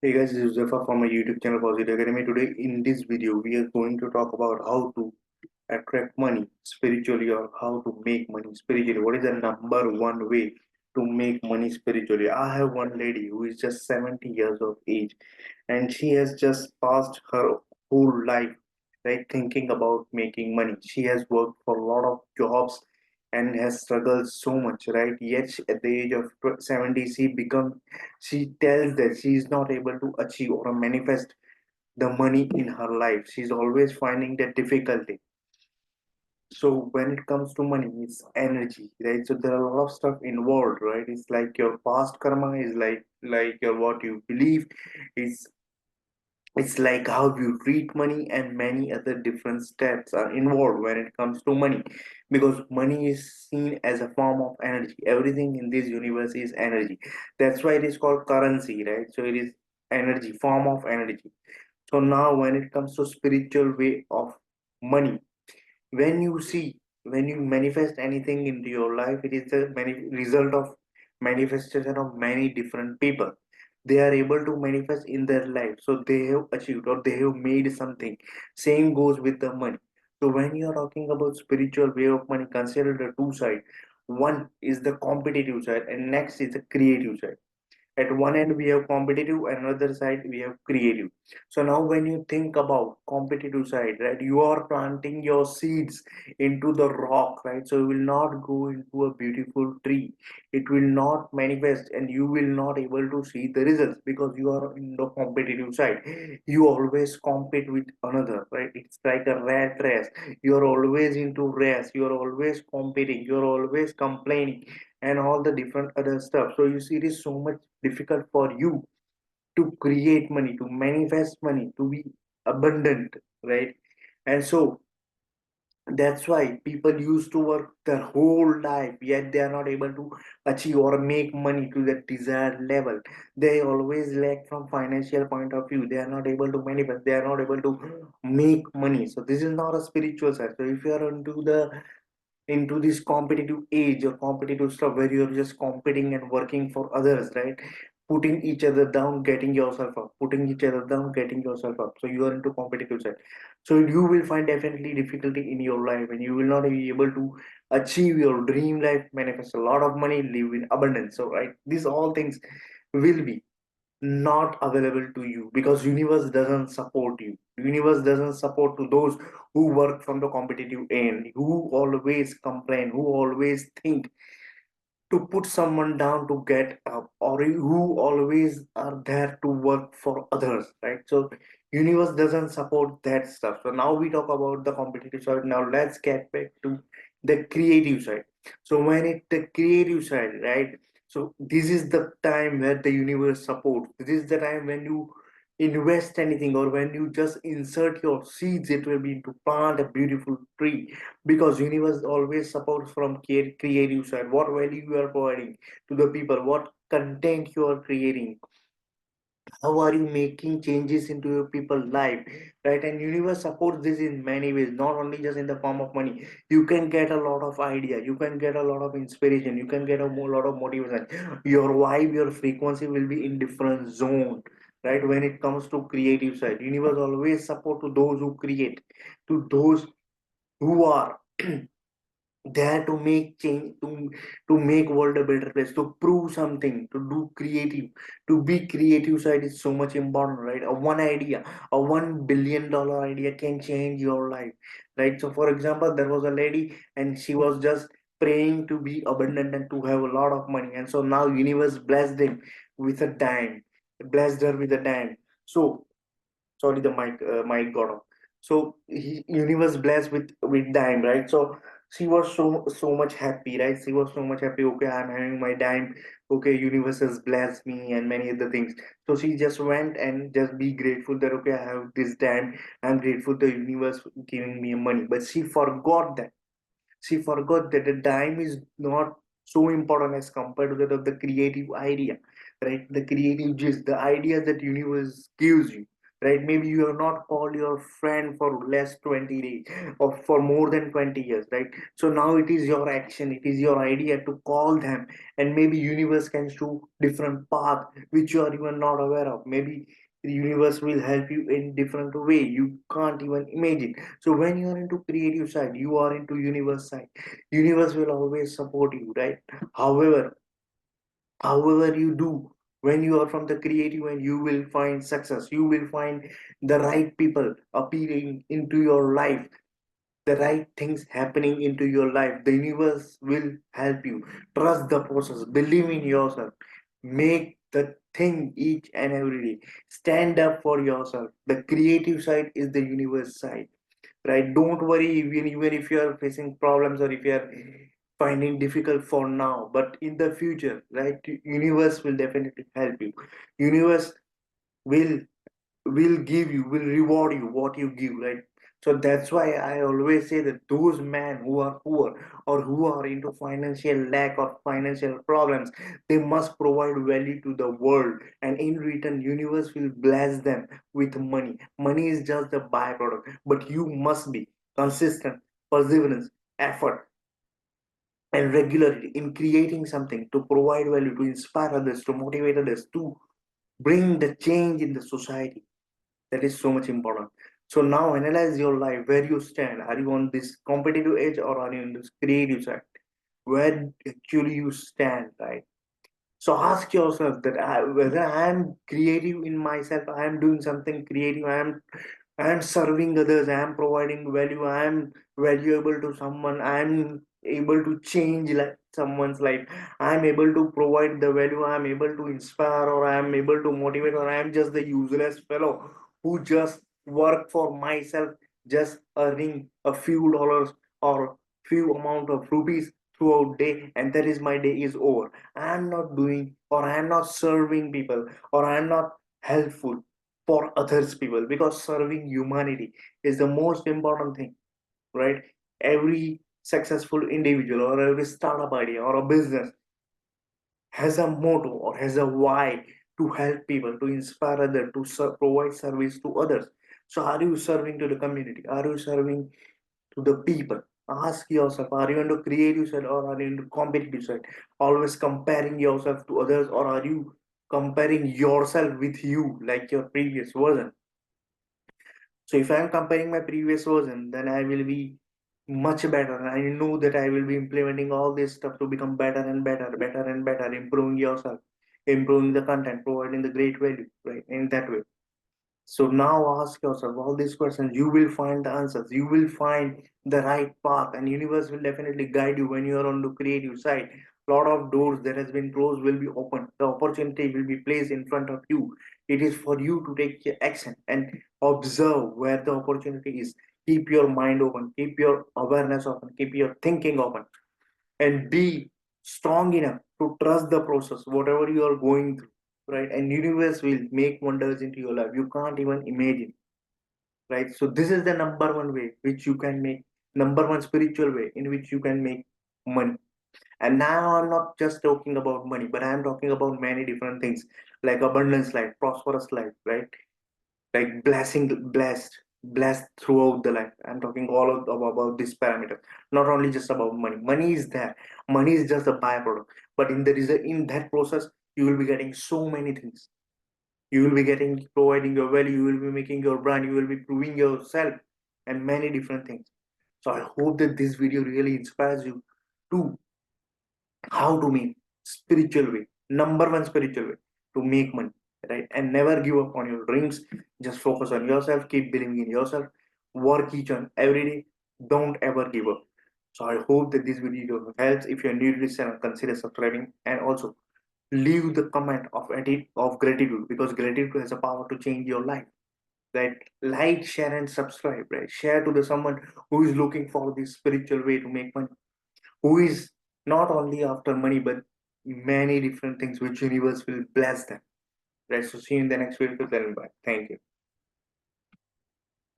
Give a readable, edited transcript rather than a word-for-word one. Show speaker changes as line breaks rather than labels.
Hey guys, this is Huzaifa from my YouTube channel Positive Academy. Today in this video, we are going to talk about how to attract money spiritually or how to make money spiritually. What is the number one way to make money spiritually? I have one lady who is just 70 years of age and she has just passed her whole life right thinking about making money. She has worked for a lot of jobs and has struggled so much, right? Yet at the age of 70, she tells that she is not able to achieve or manifest the money in her life. She's always finding that difficulty. So when it comes to money, it's energy, right? So there are a lot of stuff involved, right? It's like your past karma, is like your what you believe, it's it's like how you treat money, and many other different steps are involved when it comes to money, because money is seen as a form of energy. Everything in this universe is energy. That's why it is called currency, right? So it is energy, form of energy. So now when it comes to spiritual way of money, when you manifest anything into your life, it is the result of manifestation of many different people. They are able to manifest in their life, so they have achieved or they have made something. Same goes with the money. So when you are talking about spiritual way of money, consider the two sides. One is the competitive side and next is the creative side. At one end we have competitive, another side we have creative. So now when you think about competitive side, right, you are planting your seeds into the rock, right? So it will not go into a beautiful tree, it will not manifest, and you will not able to see the results because you are in the competitive side. You always compete with another, right? It's like a rat race. You're always into race, you're always competing, you're always complaining and all the different other stuff. So you see, it is so much difficult for you to create money, to manifest money, to be abundant, right? And so that's why people used to work their whole life, yet they are not able to achieve or make money to the desired level. They always lack from financial point of view. They are not able to manifest. They are not able to make money. So this is not a spiritual side. So if you are into this competitive age or competitive stuff where you're just competing and working for others, right? Putting each other down, getting yourself up, putting each other down, getting yourself up. So you are into competitive side. So you will find definitely difficulty in your life and you will not be able to achieve your dream life, manifest a lot of money, live in abundance. So right, these all things will be not available to you because universe doesn't support you. Universe doesn't support to those who work from the competitive end, who always complain, who always think to put someone down to get up, or who always are there to work for others, right? So universe doesn't support that stuff. So now we talk about the competitive side. Now let's get back to the creative side. So when it the creative side, right? So this is the time where the universe supports. This is the time when you invest anything or when you just insert your seeds, it will be to plant a beautiful tree, because universe always supports from creative side. What value you are providing to the people, what content you are creating, how are you making changes into your people's life, right? And universe supports this in many ways, not only just in the form of money. You can get a lot of idea, you can get a lot of inspiration, you can get a lot of motivation. Your vibe, your frequency will be in different zone, right? When it comes to creative side, universe always support to those who create, to those who are there to make change, to make world a better place, to prove something, to do creative, to be creative side is so much important, right? A one idea, a $1 billion idea can change your life, right? So for example, there was a lady and she was just praying to be abundant and to have a lot of money, and so now universe blessed him with a dime, blessed her with a dime. So sorry, the mic got off. So universe blessed with dime, right? So she was so much happy, right? She was so much happy. Okay, I'm having my dime. Okay, universe has blessed me and many other things. So she just went and just be grateful that okay, I have this dime. I'm grateful the universe giving me money. But she forgot that the dime is not so important as compared to the creative idea, right? The creative gist, the ideas that universe gives you. right? Maybe you have not called your friend for less 20 days or for more than 20 years, right? So now it is your action, it is your idea to call them, and maybe universe can show different path which you are even not aware of. Maybe the universe will help you in different way you can't even imagine. So when you are into creative side, you are into universe side, universe will always support you, right? However however you do, when you are from the creative, and you will find success, you will find the right people appearing into your life, the right things happening into your life. The universe will help you. Trust the process, believe in yourself, make the thing each and every day, stand up for yourself. The creative side is the universe side, right? Don't worry, even if you are facing problems, or if you are finding difficult for now, but in the future, right, universe will definitely help you. Universe will will reward you what you give, right? So that's why I always say that those men who are poor, or who are into financial lack or financial problems, they must provide value to the world, and in return universe will bless them with money. Money is just a byproduct, but you must be consistent, perseverance, effort, and regularity in creating something to provide value, to inspire others, to motivate others, to bring the change in the society. That is so much important. So now analyze your life, where you stand. Are you on this competitive edge, or are you on this creative side? Where actually you stand, right? So ask yourself that whether I am creative in myself, I am doing something creative, I am serving others, I am providing value, I am valuable to someone, I am able to change like someone's life, I am able to provide the value, I am able to inspire, or I am able to motivate, or I am just the useless fellow who just work for myself, just earning a few dollars or few amount of rupees throughout day, and that is my day is over. I am not doing, or I am not serving people, or I am not helpful for others people, because serving humanity is the most important thing, right? Every successful individual, or every startup idea, or a business has a motto, or has a why, to help people, to inspire others, to provide service to others. So are you serving to the community, are you serving to the people? Ask yourself, are you into creative side, or are you into competitive side? Always comparing yourself to others, or are you comparing yourself with you, like your previous version? So if I'm comparing my previous version, then I will be much better. And I know that I will be implementing all this stuff to become better and better, better and better, improving yourself, improving the content, providing the great value, right? In that way. So now ask yourself all these questions. You will find the answers. You will find the right path, and universe will definitely guide you when you are on the creative side. Lot of doors that has been closed will be opened. The opportunity will be placed in front of you. It is for you to take action and observe where the opportunity is. Keep your mind open. Keep your awareness open. Keep your thinking open, and be strong enough to trust the process, whatever you are going through, right? And universe will make wonders into your life you can't even imagine, right? So this is the number one way which you can make, number one spiritual way in which you can make money. And now I'm not just talking about money, but I'm talking about many different things, like abundance life, prosperous life, right? Like blessed throughout the life. I'm talking about this parameter, not only just about money. Money is there, money is just a byproduct, but in the result, in that process, you will be getting so many things. You will be getting, providing your value, you will be making your brand, you will be proving yourself, and many different things. So I hope that this video really inspires you to how to make spiritual way, number one spiritual way to make money, right? And never give up on your dreams. Just focus on yourself, keep believing in yourself, work each and every day, don't ever give up. So I hope that this video helps. If you're new to this channel, consider subscribing, and also leave the comment of edit of gratitude, because gratitude has a power to change your life, right? Like, share, and subscribe, right? Share to the someone who is looking for this spiritual way to make money, who is not only after money, but many different things which universe will bless them, right? So see you in the next video. Then bye, thank you.